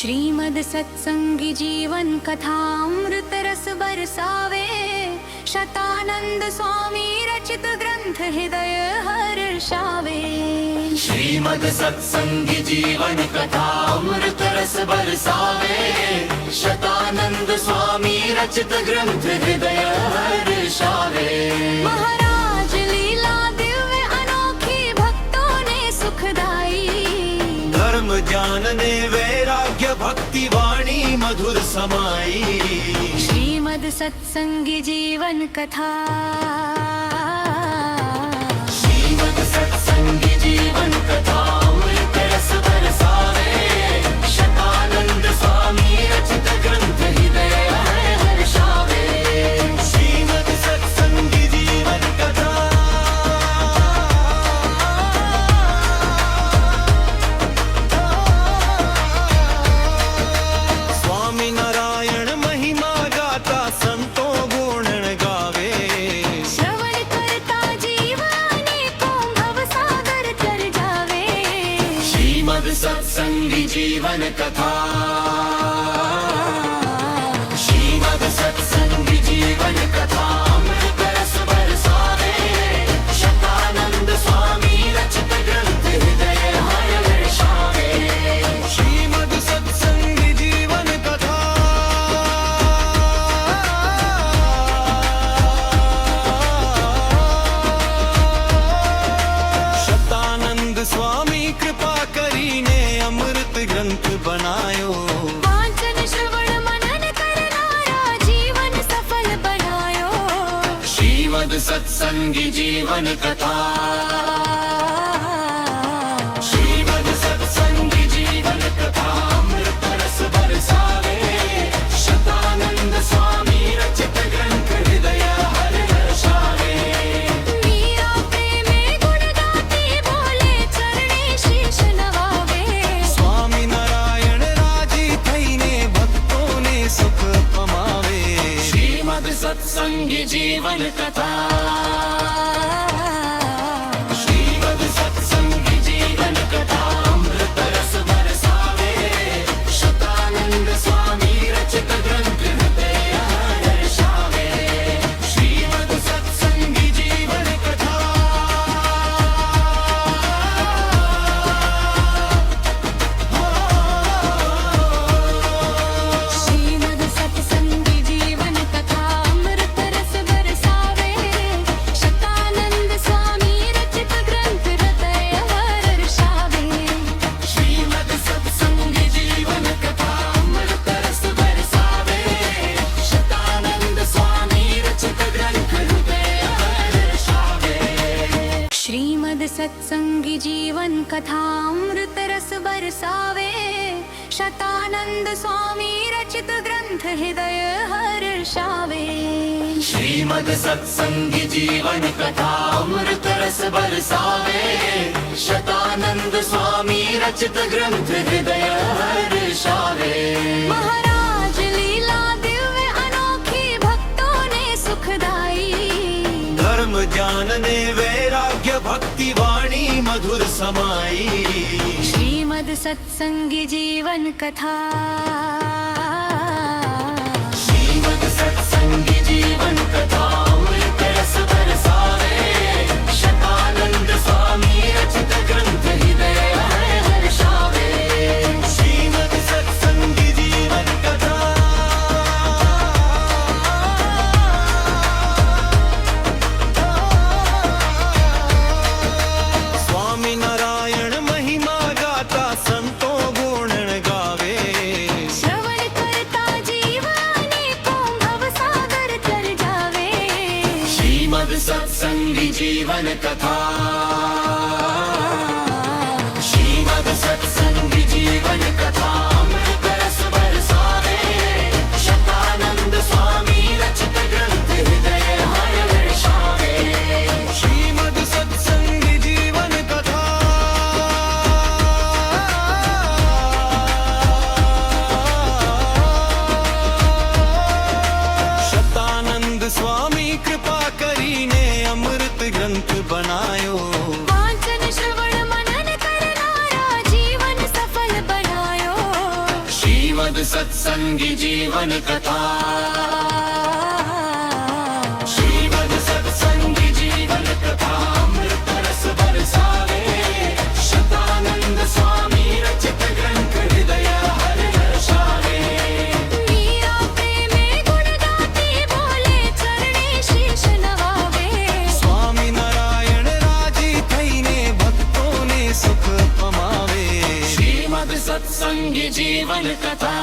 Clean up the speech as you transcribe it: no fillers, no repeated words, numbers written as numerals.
श्रीमद सत्संगी जीवन कथामृत रस बरसावे। शतानंद स्वामी रचित ग्रंथ हृदय हर्षावे। श्रीमद सत्संगी जीवन कथामृत रस बरसावे। शतानंद स्वामी रचित ग्रंथ हृदय हर्षावे। महाराज लीला दिव्य अनोखी भक्तों ने सुखदाई। धर्म जानने वैराग्य भक्ति वाणी मधुर समाई। श्रीमद सत्संगी जीवन कथा। श्रीमद सत्संगी जीवन कथा अमृत रस बरसावे। शतानंद स्वामी रचित ग्रंथ हृदय हर्षावे। श्रीमद सत्संगी जीवन कथा। स्वामी नारायण महिमा गाता संतों गुण गावे। श्रवण करता जीव अनेकों भवसागर तर जावे। श्रीमद सत्संगी जीवन कथा। श्रीमद सत्संगी जीवन कथा अमृत रस बरसावे। शतानंद स्वामी रचित ग्रंथ हृदय हर्षावे। श्रीमद सत्संगी जीवन कथा। शतानंद स्वामी कृपा करीने अमृत ग्रंथ बनायो। वाचन श्रवण मनन करनारा जीवन सफल बनायो। श्रीमद सत्संगी जीवन कथा। श्रीमद सत्संगी जीवन कथा अमृत रस बरसावे। शतानंद स्वामी रचित ग्रंथ हृदय हर्षावे। मीरा प्रेमे गुण गाती बोले चरणे शीश नवावे। स्वामी नारायण राजी थईने भक्तों ने सुख पमावे। श्रीमद सत्संगी जीवन कथा। श्रीमद सत्संगी जीवन कथा अमृत रस बरसावे। शतानंद स्वामी रचित ग्रंथ हृदय हर्षावे। श्रीमद सत्संगी जीवन कथा। श्रीमद सत्संगी जीवन कथा अमृत रस बरसावे। शतानंद स्वामी रचित ग्रंथ हृदय हर्षावे। श्रीमद सत्संगी जीवन कथा अमृत रस बरसावे। शतानंद स्वामी रचित ग्रंथ हृदय हर्षावे। श्रीमद सत्संगी जीवन कथा अमृत रस बरसावे। शतानंद स्वामी रचित ग्रंथ हृदय हर्षावे। श्रीमद सत्संगी जीवन कथा अमृत रस बरसावे। शतानंद स्वामी रचित ग्रंथ हृदय हर्षावे। महाराज लीला दिव्य अनोखी भक्तों ने सुखदाई। धर्म जानने वैराग्य भक्ति वाणी मधुर समाई। श्रीमद सत्संगी जीवन कथा। श्रीमद सत्संगी जीवन कथा अमृत रस बरसावे। शतानंद स्वामी रचित ग्रंथ हृदय हर्षावे। श्रीमद सत्संगी जीवन कथा। स्वामी नारायण महिमा गाता संतों गुण गावे। श्रवण करता जीव अनेकों भवसागर तर जावे। श्रीमद सत्संगी जीवन कथा। श्रीमद सत्संगी जीवन कथा अमृत रस बरसावे। शतानंद स्वामी रचित ग्रंथ हृदय हर्षावे। श्रीमद सत्संगी जीवन कथा। शतानंद स्वामी कृपा करीने अमृत ग्रंथ बनायो। वाचन શ્રીમદ સત્સંગી જીવન કથા શ્રીમદ સત્સંગી જીવન કથા અમૃત રસ બરસાવે શતાનંદ સ્વામી રચિત ગ્રંથ હૃદય હર હર્ષાવે मीरा प्रेमे गुण गाती बोले चरणे शीश नवावे સ્વામી નારાયણ રાજી થઈને ભક્તોને સુખ પમાવે શ્રીમદ સત્સંગી જીવન કથા